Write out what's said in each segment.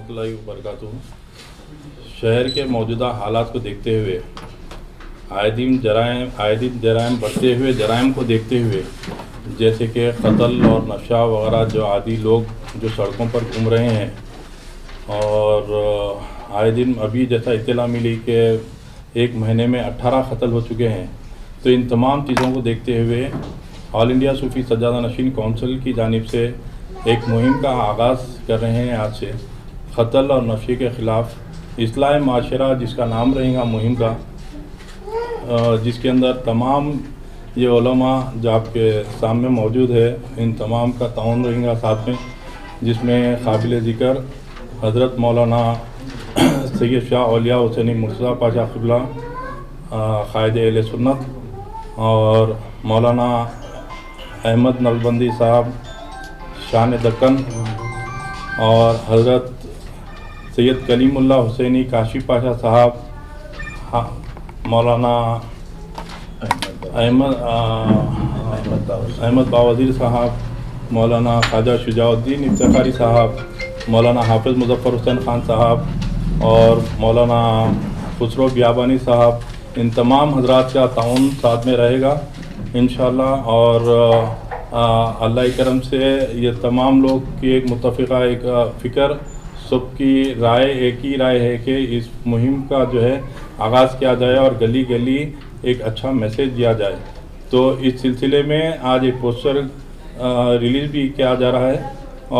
ورحمۃ اللہ وبرکاتہ۔ شہر کے موجودہ حالات کو دیکھتے ہوئے آئے دن جرائم بڑھتے ہوئے جرائم کو دیکھتے ہوئے، جیسے کہ قتل اور نشہ وغیرہ، جو عادی لوگ جو سڑکوں پر گھوم رہے ہیں، اور آئے دن ابھی جیسا اطلاع ملی کہ ایک مہینے میں 18 قتل ہو چکے ہیں، تو ان تمام چیزوں کو دیکھتے ہوئے آل انڈیا صوفی سجادہ نشین کونسل کی جانب سے ایک مہم کا آغاز کر رہے ہیں آج سے، قتل اور نشے کے خلاف اصلاح معاشرہ جس کا نام رہے گا مہم کا، جس کے اندر تمام یہ علماء جو آپ کے سامنے موجود ہے، ان تمام کا تعاون رہے گا ساتھ میں، جس میں قابل ذکر حضرت مولانا سید شاہ اولیاء حسینی مرتضیٰ پاشا قبلہ قائد اہل سنت، اور مولانا احمد نلبندی صاحب شان دکن، اور حضرت سید کلیم اللہ حسینی کاشی پاشا صاحب، مولانا احمد باوزیر صاحب، مولانا خواجہ شجاع الدین افتخاری صاحب، مولانا حافظ مظفر حسین خان صاحب، اور مولانا خسرو بیابانی صاحب، ان تمام حضرات کا تعاون ساتھ میں رہے گا انشاءاللہ، اور اللہ کرم سے یہ تمام لوگ کی ایک متفقہ ایک فکر، سب کی رائے ایک ہی رائے ہے کہ اس مہم کا جو ہے آغاز کیا جائے اور گلی گلی ایک اچھا میسیج دیا جائے۔ تو اس سلسلے میں آج ایک پوسٹر ریلیز بھی کیا جا رہا ہے،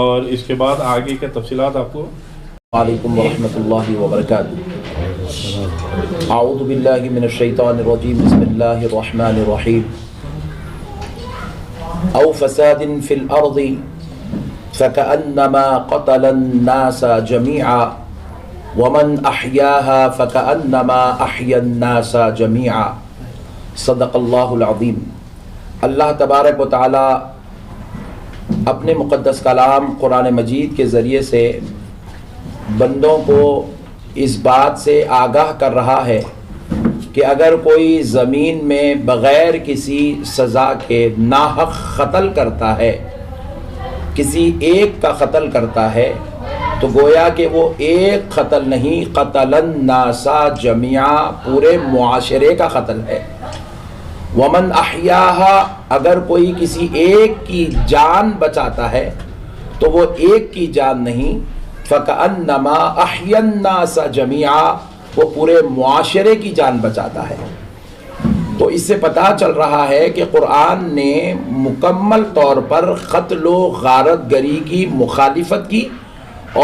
اور اس کے بعد آگے کے تفصیلات آپ کو۔ وعلیکم ورحمۃ اللہ وبرکاتہ۔ اعوذ باللہ من الشیطان الرجیم، بسم اللہ الرحمن الرحیم۔ او فساد فی الارض فکأنما قتل الناس جميعا ومن احیاها فکأنما احیا الناس جميعا، صدق اللہ العظیم۔ اللہ تبارک و تعالی اپنے مقدس کلام قرآن مجید کے ذریعے سے بندوں کو اس بات سے آگاہ کر رہا ہے کہ اگر کوئی زمین میں بغیر کسی سزا کے ناحق قتل کرتا ہے، کسی ایک کا قتل کرتا ہے، تو گویا کہ وہ ایک قتل نہیں، قتل الناس جميعا، پورے معاشرے کا قتل ہے۔ ومن احیاها، اگر کوئی کسی ایک کی جان بچاتا ہے تو وہ ایک کی جان نہیں، فکأنما احیا الناس جميعا، وہ پورے معاشرے کی جان بچاتا ہے۔ تو اس سے پتہ چل رہا ہے کہ قرآن نے مکمل طور پر قتل و غارت گری کی مخالفت کی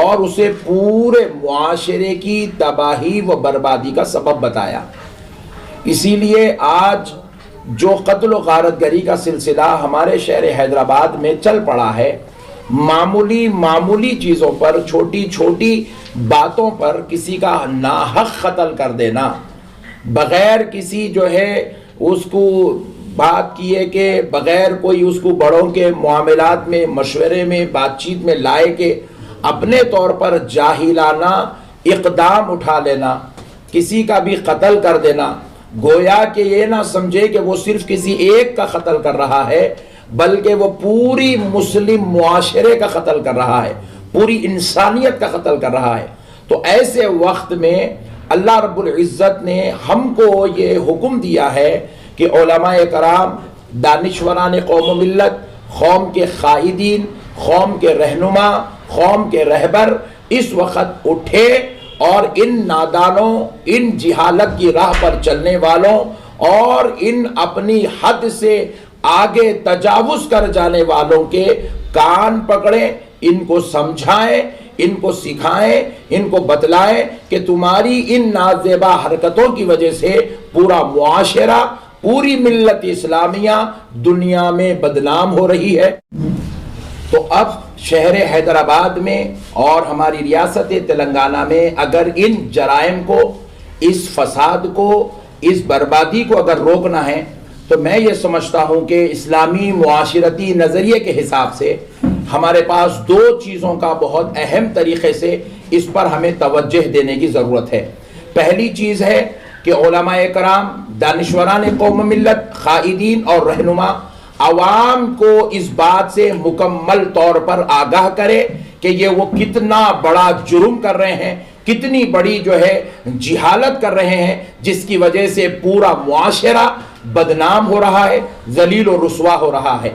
اور اسے پورے معاشرے کی تباہی و بربادی کا سبب بتایا۔ اسی لیے آج جو قتل و غارت گری کا سلسلہ ہمارے شہر حیدرآباد میں چل پڑا ہے، معمولی چیزوں پر، چھوٹی چھوٹی باتوں پر کسی کا ناحق قتل کر دینا، بغیر کسی جو ہے اس کو بات کیے کہ بغیر کوئی اس کو بڑوں کے معاملات میں، مشورے میں، بات چیت میں لائے کہ اپنے طور پر جاہلانہ اقدام اٹھا لینا، کسی کا بھی قتل کر دینا، گویا کہ یہ نہ سمجھے کہ وہ صرف کسی ایک کا قتل کر رہا ہے، بلکہ وہ پوری مسلم معاشرے کا قتل کر رہا ہے، پوری انسانیت کا قتل کر رہا ہے۔ تو ایسے وقت میں اللہ رب العزت نے ہم کو یہ حکم دیا ہے کہ علماء کرام، دانشوران قوم و ملت، قوم کے قائدین، قوم کے رہنما، قوم کے رہبر اس وقت اٹھے اور ان نادانوں، ان جہالت کی راہ پر چلنے والوں اور ان اپنی حد سے آگے تجاوز کر جانے والوں کے کان پکڑیں، ان کو سمجھائیں، ان کو سکھائیں، ان کو بتلائیں کہ تمہاری ان نازیبا حرکتوں کی وجہ سے پورا معاشرہ، پوری ملت اسلامیہ دنیا میں بدنام ہو رہی ہے۔ تو اب شہر حیدرآباد میں اور ہماری ریاست تلنگانہ میں اگر ان جرائم کو، اس فساد کو، اس بربادی کو اگر روکنا ہے، تو میں یہ سمجھتا ہوں کہ اسلامی معاشرتی نظریے کے حساب سے ہمارے پاس دو چیزوں کا بہت اہم طریقے سے اس پر ہمیں توجہ دینے کی ضرورت ہے۔ پہلی چیز ہے کہ علماء کرام، دانشوران قوم ملت، قائدین اور رہنما عوام کو اس بات سے مکمل طور پر آگاہ کرے کہ یہ وہ کتنا بڑا جرم کر رہے ہیں، کتنی بڑی جو ہے جہالت کر رہے ہیں، جس کی وجہ سے پورا معاشرہ بدنام ہو رہا ہے، ذلیل و رسوا ہو رہا ہے۔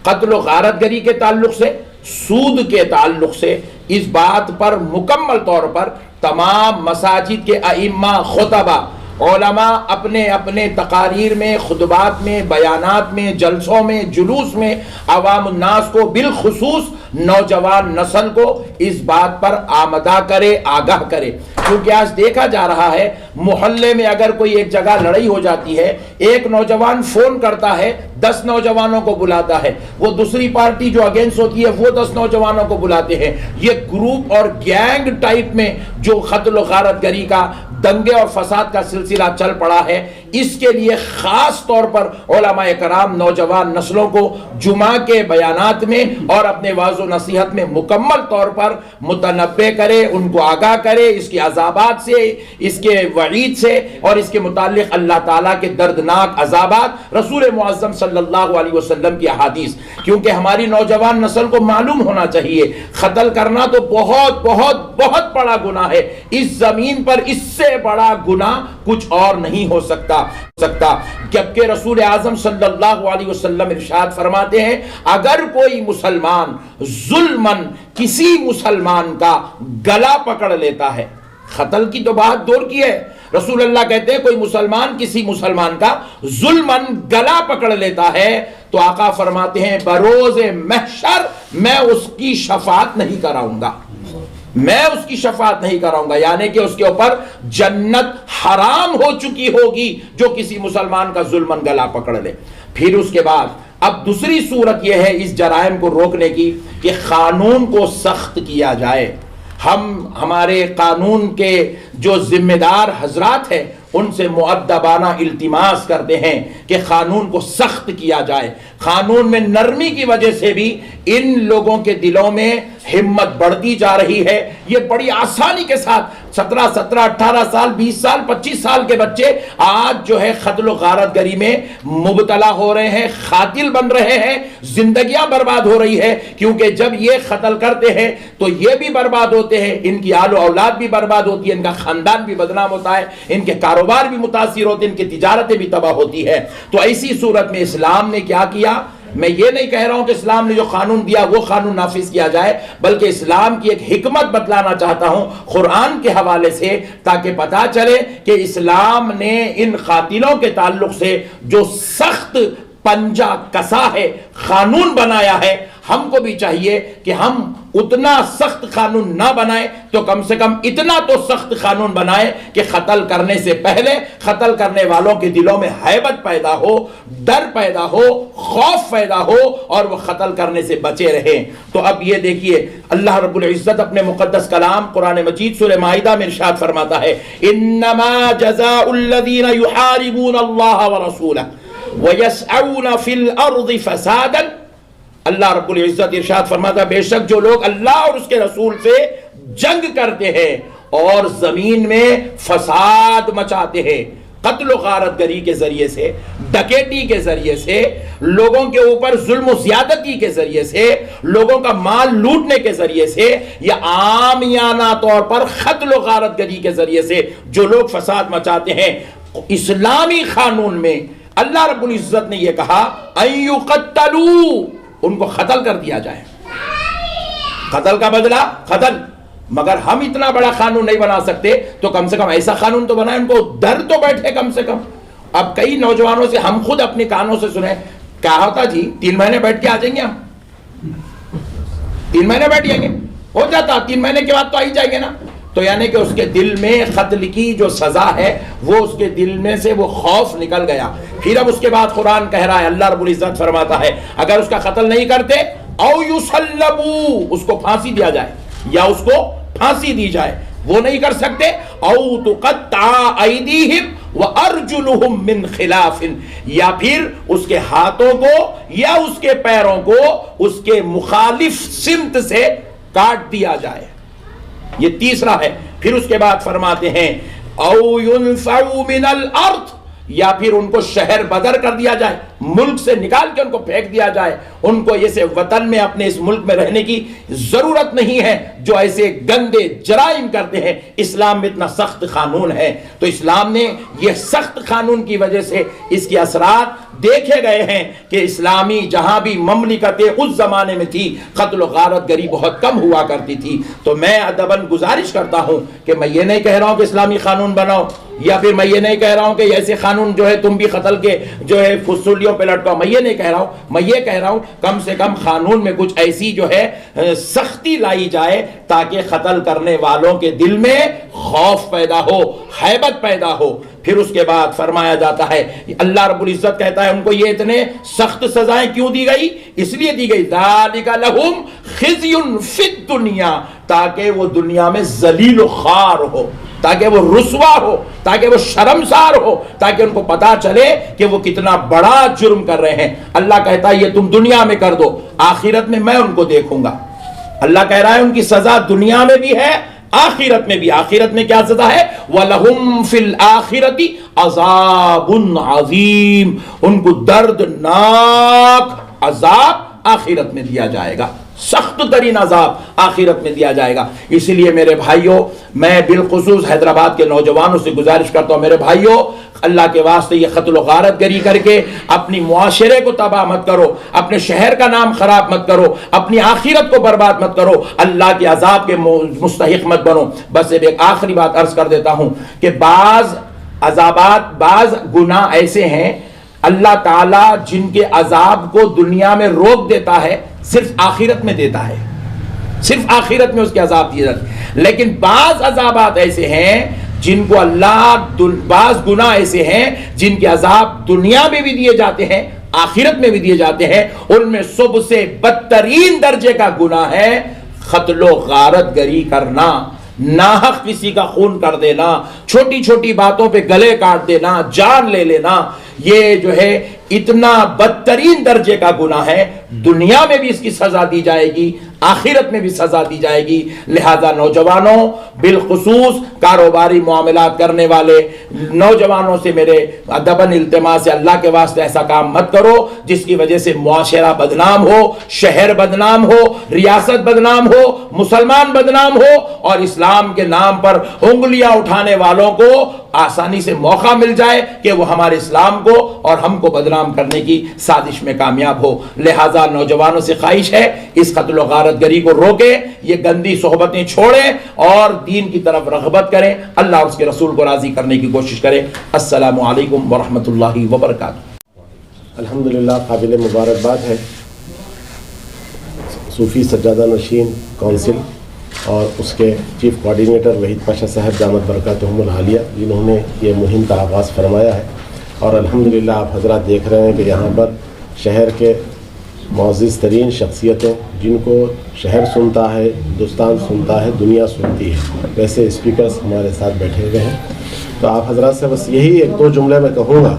قتل و غارت گری کے تعلق سے، سود کے تعلق سے، اس بات پر مکمل طور پر تمام مساجد کے ائمہ، خطبہ، علماء اپنے اپنے تقاریر میں، خطبات میں، بیانات میں، جلسوں میں، جلوس میں عوام الناس کو، بالخصوص نوجوان نسل کو اس بات پر آمدہ کرے، آگاہ کرے۔ کیونکہ آج دیکھا جا رہا ہے محلے میں اگر کوئی ایک جگہ لڑائی ہو جاتی ہے، ایک نوجوان فون کرتا ہے، 10 نوجوانوں کو بلاتا ہے، وہ دوسری پارٹی جو اگینسٹ ہوتی ہے وہ 10 نوجوانوں کو بلاتے ہیں۔ یہ گروپ اور گینگ ٹائپ میں جو قتل و غارت گری کا، دنگے اور فساد کا سلسلہ چل پڑا ہے، اس کے لیے خاص طور پر علماء کرام نوجوان نسلوں کو جمعہ کے بیانات میں اور اپنے واعظ و نصیحت میں مکمل طور پر متنبہ کرے، ان کو آگاہ کرے اس کی عذابات سے، اس کے وعید سے، اور اس کے متعلق اللہ تعالیٰ کے دردناک عذابات، رسول معظم صلی اللہ علیہ وسلم کی احادیث۔ کیونکہ ہماری نوجوان نسل کو معلوم ہونا چاہیے قتل کرنا تو بہت بہت بہت بڑا گناہ ہے، اس زمین پر اس سے بڑا گناہ کچھ اور نہیں ہو سکتا۔ جبکہ رسول اعظم صلی اللہ علیہ وسلم ارشاد فرماتے ہیں اگر کوئی مسلمان ظلماً کسی مسلمان کا گلا پکڑ لیتا ہے، قتل کی تو بات دور کی ہے، رسول اللہ کہتے ہیں کوئی مسلمان کسی مسلمان کا ظلماً گلا پکڑ لیتا ہے تو آقا فرماتے ہیں بروز محشر میں اس کی شفاعت نہیں کراؤں گا، میں اس کی شفاعت نہیں کراؤں گا، یعنی کہ اس کے اوپر جنت حرام ہو چکی ہوگی جو کسی مسلمان کا ظلماً گلا پکڑ لے۔ پھر اس کے بعد اب دوسری صورت یہ ہے اس جرائم کو روکنے کی کہ قانون کو سخت کیا جائے۔ ہمارے قانون کے جو ذمہ دار حضرات ہیں ان سے مؤدبانہ التماس کرتے ہیں کہ قانون کو سخت کیا جائے۔ قانون میں نرمی کی وجہ سے بھی ان لوگوں کے دلوں میں ہمت بڑھتی جا رہی ہے، یہ بڑی آسانی کے ساتھ 17 18 سال 20 سال 25 سال کے بچے آج جو ہے قتل و غارت گری میں مبتلا ہو رہے ہیں، قاتل بن رہے ہیں، زندگیاں برباد ہو رہی ہے۔ کیونکہ جب یہ قتل کرتے ہیں تو یہ بھی برباد ہوتے ہیں، ان کی آل و اولاد بھی برباد ہوتی ہے، ان کا خاندان بھی بدنام ہوتا ہے، ان کے کاروبار بھی متاثر ہوتے ہیں، ان کی تجارتیں بھی تباہ ہوتی ہے۔ تو ایسی صورت میں اسلام نے کیا کیا؟ میں یہ نہیں کہہ رہا ہوں کہ اسلام نے جو قانون دیا وہ قانون نافذ کیا جائے، بلکہ اسلام کی ایک حکمت بتلانا چاہتا ہوں قرآن کے حوالے سے، تاکہ پتا چلے کہ اسلام نے ان قاتلوں کے تعلق سے جو سخت پنجہ کسا ہے، قانون بنایا ہے، ہم کو بھی چاہیے کہ ہم اتنا سخت قانون نہ بنائیں تو کم سے کم اتنا تو سخت قانون بنائیں کہ قتل کرنے سے پہلے قتل کرنے والوں کے دلوں میں ہیبت پیدا ہو، ڈر پیدا ہو، خوف پیدا ہو، اور وہ قتل کرنے سے بچے رہیں۔ تو اب یہ دیکھیے اللہ رب العزت اپنے مقدس کلام قرآن مجید سورہ مائدہ میں ارشاد فرماتا ہے انما جزاء الذین یحاربون اللہ ورسولہ ویسعون فی الارض فسادا، اللہ رب العزت ارشاد فرماتا ہے بے شک جو لوگ اللہ اور اس کے رسول سے جنگ کرتے ہیں اور زمین میں فساد مچاتے ہیں، قتل و غارت گری کے ذریعے سے، ڈکیٹی کے ذریعے سے، لوگوں کے اوپر ظلم و زیادتی کے ذریعے سے، لوگوں کا مال لوٹنے کے ذریعے سے، یا عامیانہ طور پر قتل و غارت گری کے ذریعے سے جو لوگ فساد مچاتے ہیں، اسلامی قانون میں اللہ رب العزت نے یہ کہا ان یقتلوا، ان کو قتل کر دیا جائے، قتل کا بدلہ قتل۔ مگر ہم اتنا بڑا قانون نہیں بنا سکتے تو کم سے کم ایسا قانون تو بنائیں ان کو ڈر تو بیٹھے کم سے کم۔ اب کئی نوجوانوں سے ہم خود اپنے کانوں سے سنیں کیا ہوتا جی 3 مہینے بیٹھ کے آ جائیں گے، ہم 3 مہینے بیٹھ جائیں گے، ہو جاتا 3 مہینے کے بعد تو آئی جائیں گے نا۔ تو یعنی کہ اس کے دل میں قتل کی جو سزا ہے وہ اس کے دل میں سے وہ خوف نکل گیا۔ پھر اب اس کے بعد قرآن کہہ رہا ہے، اللہ رب العزت فرماتا ہے اگر اس کا قتل نہیں کرتے او یصلبوا، اس کو پھانسی دیا جائے یا اس کو پھانسی دی جائے، وہ نہیں کر سکتے، او تقطع ایدیہم وارجلہم من خلاف، یا پھر اس کے ہاتھوں کو یا اس کے پیروں کو اس کے مخالف سمت سے کاٹ دیا جائے، یہ تیسرا ہے۔ پھر اس کے بعد فرماتے ہیں او ينفعوا من الارض، یا پھر ان کو شہر بدر کر دیا جائے، ملک سے نکال کے ان کو پھینک دیا جائے. ان کو اسے وطن میں اپنے اس ملک میں رہنے کی ضرورت نہیں ہے جو ایسے گندے جرائم کرتے ہیں. اسلام میں اتنا سخت قانون ہے, تو اسلام نے یہ سخت قانون کی وجہ سے اس کے اثرات دیکھے گئے ہیں کہ اسلامی جہاں بھی مملکتیں اس زمانے میں تھی قتل و غارت گری بہت کم ہوا کرتی تھی. تو میں ادباً گزارش کرتا ہوں کہ میں یہ نہیں کہہ رہا ہوں کہ اسلامی قانون بناؤ, یا پھر میں یہ نہیں کہہ رہا ہوں کہ ایسے قانون جو ہے تم بھی قتل کے جو ہے فسولیوں پہ لٹکاؤ, میں یہ نہیں کہہ رہا ہوں. میں یہ کہہ رہا ہوں کم سے کم قانون میں کچھ ایسی جو ہے سختی لائی جائے تاکہ قتل کرنے والوں کے دل میں خوف پیدا ہو, ہیبت پیدا ہو. پھر اس کے بعد فرمایا جاتا ہے, اللہ رب العزت کہتا ہے ان کو یہ اتنے سخت سزائیں کیوں دی گئی؟ اس لیے دی گئی ذالک لہم خزی فی الدنیا, تاکہ وہ دنیا میں ذلیل و خوار ہو, تاکہ وہ رسوا ہو, تاکہ وہ شرمسار ہو, تاکہ ان کو پتا چلے کہ وہ کتنا بڑا جرم کر رہے ہیں. اللہ کہتا ہے یہ تم دنیا میں کر دو, آخرت میں ان کو دیکھوں گا. اللہ کہہ رہا ہے ان کی سزا دنیا میں بھی ہے, آخرت میں بھی. آخرت میں کیا سزا ہے؟ وَلَهُمْ فِي الْآخِرَةِ عَذَابٌ عَظِيمٌ, ان کو دردناک عذاب آخرت میں دیا جائے گا, سخت ترین عذاب آخرت میں دیا جائے گا. اسی لیے میرے بھائیوں, میں بالخصوص حیدرآباد کے نوجوانوں سے گزارش کرتا ہوں, میرے بھائیوں اللہ کے واسطے یہ قتل و غارت گری کر کے اپنی معاشرے کو تباہ مت کرو, اپنے شہر کا نام خراب مت کرو, اپنی آخرت کو برباد مت کرو, اللہ کے عذاب کے مستحق مت بنو. بس ایک آخری بات عرض کر دیتا ہوں کہ بعض عذابات, بعض گناہ ایسے ہیں اللہ تعالیٰ جن کے عذاب کو دنیا میں روک دیتا ہے, صرف آخرت میں دیتا ہے, صرف آخرت میں اس کے عذاب دیے جاتے ہیں. لیکن بعض عذابات ایسے ہیں جن کو اللہ, بعض گناہ ایسے ہیں جن کے عذاب دنیا میں بھی دیے جاتے ہیں, آخرت میں بھی دیے جاتے ہیں. ان میں سب سے بدترین درجے کا گناہ ہے قتل و غارت گری کرنا, ناحق کسی کا خون کر دینا, چھوٹی چھوٹی باتوں پہ گلے کاٹ دینا, جان لے لینا. یہ جو ہے اتنا بدترین درجے کا گناہ ہے, دنیا میں بھی اس کی سزا دی جائے گی, آخرت میں بھی سزا دی جائے گی. لہذا نوجوانوں, بالخصوص کاروباری معاملات کرنے والے نوجوانوں سے میرے ادباً التماس ہے, اللہ کے واسطے ایسا کام مت کرو جس کی وجہ سے معاشرہ بدنام ہو, شہر بدنام ہو, ریاست بدنام ہو, مسلمان بدنام ہو, اور اسلام کے نام پر انگلیاں اٹھانے والوں کو آسانی سے موقع مل جائے کہ وہ ہمارے اسلام کو اور ہم کو بدنام کرنے کی سازش میں کامیاب ہو. لہذا نوجوانوں سے خواہش ہے اس قتل و غارت گری کو روکیں, یہ گندی صحبتیں چھوڑیں اور دین کی طرف رغبت کریں, اللہ اور اس کے رسول کو راضی کرنے کی کوشش کریں. السلام علیکم ورحمۃ اللہ وبرکاتہ. الحمدللہ قابل مبارکباد ہے صوفی سجادہ نشین کونسل اور اس کے چیف کوارڈینیٹر وحید پاشا صاحب دامت برکاتہم العالیہ, جنہوں نے یہ مہم کا آغاز فرمایا ہے. اور الحمدللہ آپ حضرات دیکھ رہے ہیں کہ یہاں پر شہر کے معزز ترین شخصیتیں, جن کو شہر سنتا ہے, ہندوستان سنتا ہے, دنیا سنتی ہے, ویسے اسپیکرز ہمارے ساتھ بیٹھے ہوئے ہیں. تو آپ حضرات سے بس یہی ایک دو جملے میں کہوں گا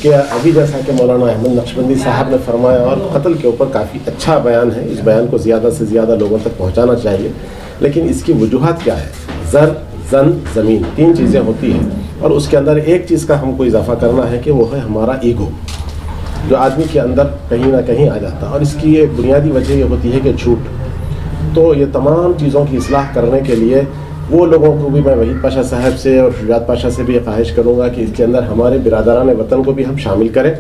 کہ ابھی جیسا کہ مولانا احمد نقشبندی صاحب نے فرمایا, اور قتل کے اوپر کافی اچھا بیان ہے, اس بیان کو زیادہ سے زیادہ لوگوں تک پہنچانا چاہیے. لیکن اس کی وجوہات کیا ہے؟ زر, زن, زمین, تین چیزیں ہوتی ہیں, اور اس کے اندر ایک چیز کا ہم کو اضافہ کرنا ہے کہ وہ ہے ہمارا ایگو, جو آدمی کے اندر کہیں نہ کہیں آ جاتا ہے. اور اس کی یہ بنیادی وجہ یہ ہوتی ہے کہ جھوٹ. تو یہ تمام چیزوں کی اصلاح کرنے کے لیے وہ لوگوں کو بھی میں وحید پاشا صاحب سے اور شجاعت پاشا سے بھی یہ خواہش کروں گا کہ اس کے اندر ہمارے برادران وطن کو بھی ہم شامل کریں,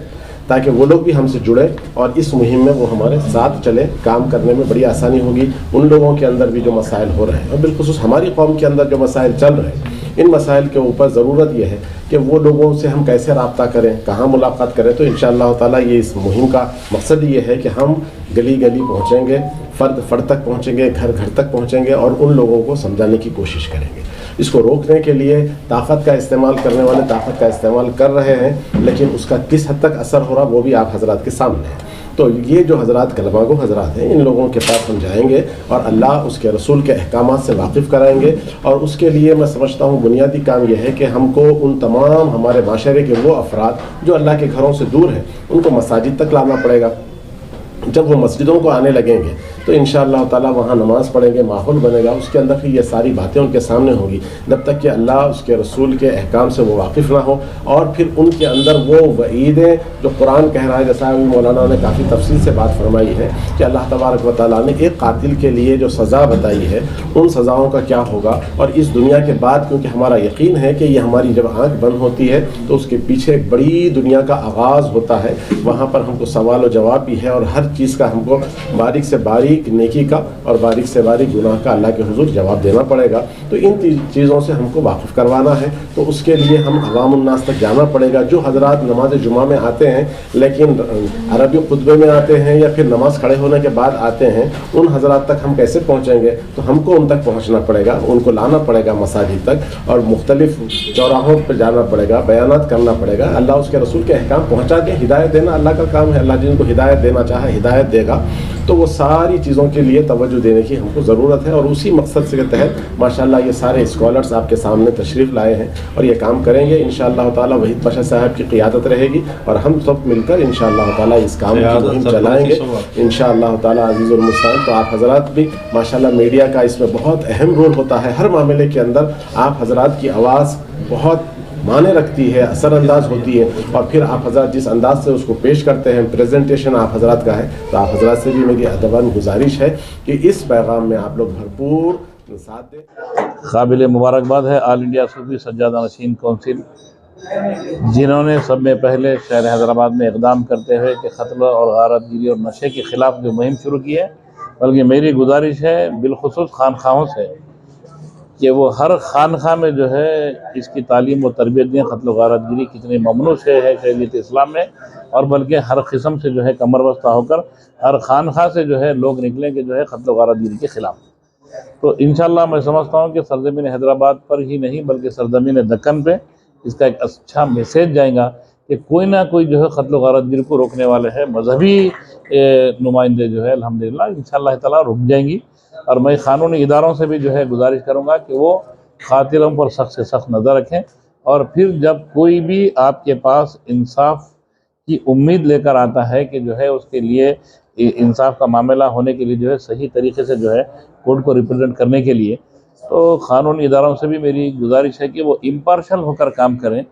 تاکہ وہ لوگ بھی ہم سے جڑیں اور اس مہم میں وہ ہمارے ساتھ چلیں. کام کرنے میں بڑی آسانی ہوگی. ان لوگوں کے اندر بھی جو مسائل ہو رہے ہیں, اور بالخصوص ہماری قوم کے اندر جو مسائل چل رہے ہیں, ان مسائل کے اوپر ضرورت یہ ہے کہ وہ لوگوں سے ہم کیسے رابطہ کریں, کہاں ملاقات کریں. تو انشاءاللہ تعالیٰ یہ اس مہم کا مقصد یہ ہے کہ ہم گلی گلی پہنچیں گے, فرد فرد تک پہنچیں گے, گھر گھر تک پہنچیں گے, اور ان لوگوں کو سمجھانے کی کوشش کریں گے. اس کو روکنے کے لیے طاقت کا استعمال کرنے والے طاقت کا استعمال کر رہے ہیں, لیکن اس کا کس حد تک اثر ہو رہا وہ بھی آپ حضرات کے سامنے ہے. تو یہ جو حضرات کلمہ گو حضرات ہیں, ان لوگوں کے پاس ہم جائیں گے اور اللہ اس کے رسول کے احکامات سے واقف کرائیں گے. اور اس کے لیے میں سمجھتا ہوں بنیادی کام یہ ہے کہ ہم کو ان تمام ہمارے معاشرے کے وہ افراد جو اللہ کے گھروں سے دور ہیں, ان کو مساجد تک لانا پڑے گا. جب وہ مسجدوں کو آنے لگیں گے تو انشاءاللہ تعالیٰ وہاں نماز پڑھیں گے، ماحول بنے گا، اس کے اندر پھر یہ ساری باتیں ان کے سامنے ہوں گی. جب تک کہ اللہ اس کے رسول کے احکام سے وہ واقف نہ ہو اور پھر ان کے اندر وہ وعیدیں جو قرآن کہہ رہا ہے، جیسا مولانا نے کافی تفصیل سے بات فرمائی ہے کہ اللہ تبارک و تعالیٰ نے ایک قاتل کے لیے جو سزا بتائی ہے ان سزاؤں کا کیا ہوگا، اور اس دنیا کے بعد کیونکہ ہمارا یقین ہے کہ یہ ہماری جب آنکھ بند ہوتی ہے تو اس کے پیچھے ایک بڑی دنیا کا آغاز ہوتا ہے. وہاں پر ہم کو سوال و جواب بھی ہے اور ہر چیز کا ہم کو باریک سے باریک نیکی کا اور باریک سے باریک گناہ کا اللہ کے حضور جواب دینا پڑے گا. تو ان چیزوں سے ہم کو واقف کروانا ہے. تو اس کے لیے ہم عوام الناس تک جانا پڑے گا. جو حضرات نماز جمعہ میں آتے ہیں لیکن عربی خطبے میں آتے ہیں یا پھر نماز کھڑے ہونے کے بعد آتے ہیں، ان حضرات تک ہم کیسے پہنچیں گے؟ تو ہم کو ان تک پہنچنا پڑے گا، ان کو لانا پڑے گا مساجد تک اور مختلف چوراہوں پہ جانا پڑے گا، بیانات کرنا پڑے گا. اللہ اس کے رسول کے احکام پہنچا کے ہدایت دینا اللہ کا کام ہے. اللہ جن کو ہدایت دینا چاہے ہدایت دے گا. تو وہ ساری چیزوں کے لیے توجہ دینے کی ہم کو ضرورت ہے، اور اسی مقصد سے کے تحت ماشاءاللہ یہ سارے اسکالرس آپ کے سامنے تشریف لائے ہیں اور یہ کام کریں گے. انشاءاللہ تعالیٰ وحید پاشا صاحب کی قیادت رہے گی اور ہم سب مل کر انشاءاللہ تعالیٰ اس کام کی مہم چلائیں گے انشاءاللہ تعالیٰ عزیز المستعان. تو آپ حضرات بھی ماشاءاللہ میڈیا کا اس میں بہت اہم رول ہوتا ہے. ہر معاملے کے اندر آپ حضرات کی آواز بہت معنی رکھتی ہے، اثر انداز ہوتی ہے، اور پھر آپ حضرات جس انداز سے اس کو پیش کرتے ہیں، پریزنٹیشن آپ حضرات کا ہے. تو آپ حضرات سے بھی میری ادباً گزارش ہے کہ اس پیغام میں آپ لوگ بھرپور ساتھ دیں. قابل مبارکباد ہے آل انڈیا صوفی سجادہ نشین کونسل، جنہوں نے سب میں پہلے شہر حیدرآباد میں اقدام کرتے ہوئے کہ قتل اور غارت گیری اور نشے کے خلاف جو مہم شروع کی ہے. بلکہ میری گزارش ہے بالخصوص خانخواہوں سے کہ وہ ہر خانخواہ میں جو ہے اس کی تعلیم و تربیت دیں. قتل و غارت گیری کتنی ممنوع ہے شریعت اسلام میں، اور بلکہ ہر قسم سے جو ہے کمر بستہ ہو کر ہر خانخواہ سے جو ہے لوگ نکلیں کہ جو ہے قتل و غارت گیری کے خلاف. تو انشاءاللہ میں سمجھتا ہوں کہ سرزمین حیدرآباد پر ہی نہیں بلکہ سرزمین دکن پہ اس کا ایک اچھا میسیج جائے گا کہ کوئی نہ کوئی جو ہے قتل و غارت گیری کو روکنے والے ہیں. مذہبی نمائندے جو ہے الحمدللہ انشاءاللہ تعالیٰ رک جائیں گی. اور میں قانونی اداروں سے بھی جو ہے گزارش کروں گا کہ وہ قاتلوں پر سخت سے سخت نظر رکھیں. اور پھر جب کوئی بھی آپ کے پاس انصاف کی امید لے کر آتا ہے کہ جو ہے اس کے لیے انصاف کا معاملہ ہونے کے لیے جو ہے صحیح طریقے سے جو ہے کورٹ کو ریپرزینٹ کرنے کے لیے، تو قانونی اداروں سے بھی میری گزارش ہے کہ وہ امپارشل ہو کر کام کریں،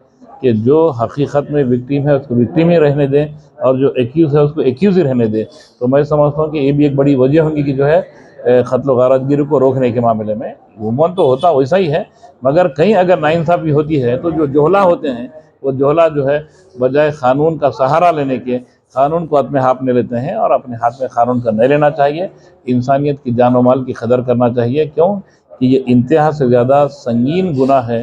کہ جو حقیقت میں وکٹیم ہے اس کو وکٹیم ہی رہنے دیں اور جو ایکیوز ہے اس کو ایکیوز ہی رہنے دیں. تو میں سمجھتا ہوں کہ یہ بھی ایک بڑی وجہ ہوگی کہ جو ہے قتل و غارت گیری کو روکنے کے معاملے میں. عموماً تو ہوتا ویسا ہی ہے، مگر کہیں اگر ناانصافی ہوتی ہے تو جو جوہلا ہوتے ہیں وہ جوہلا جو ہے بجائے قانون کا سہارا لینے کے قانون کو اپنے ہاتھ میں لیتے ہیں، اور اپنے ہاتھ میں قانون کا نہیں لینا چاہیے. انسانیت کی جان و مال کی قدر کرنا چاہیے. کیوں کہ یہ انتہا سے زیادہ سنگین گناہ ہے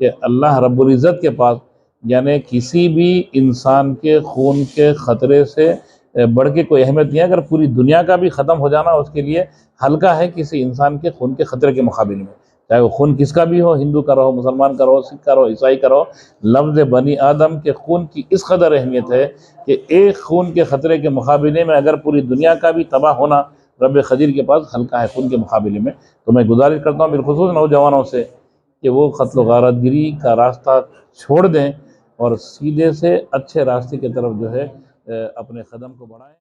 کہ اللہ رب العزت کے پاس یعنی کسی بھی انسان کے خون کے خطرے سے بڑھ کے کوئی اہمیت نہیں ہے. اگر پوری دنیا کا بھی ختم ہو جانا اس کے لیے ہلکا ہے کسی انسان کے خون کے خطرے کے مقابل میں، چاہے وہ خون کس کا بھی ہو، ہندو کا رہو، مسلمان کا رہو، سکھ کا رہو، عیسائی کا رہو. لفظ بنی آدم کے خون کی اس قدر اہمیت ہے کہ ایک خون کے خطرے کے مقابلے میں اگر پوری دنیا کا بھی تباہ ہونا رب قدیر کے پاس ہلکا ہے خون کے مقابلے میں. تو میں گزارش کرتا ہوں بالخصوص نوجوانوں سے کہ وہ قتل و غارت گیری کا راستہ چھوڑ دیں اور سیدھے سے اچھے راستے کی طرف جو ہے اپنے قدم کو بڑھائیں.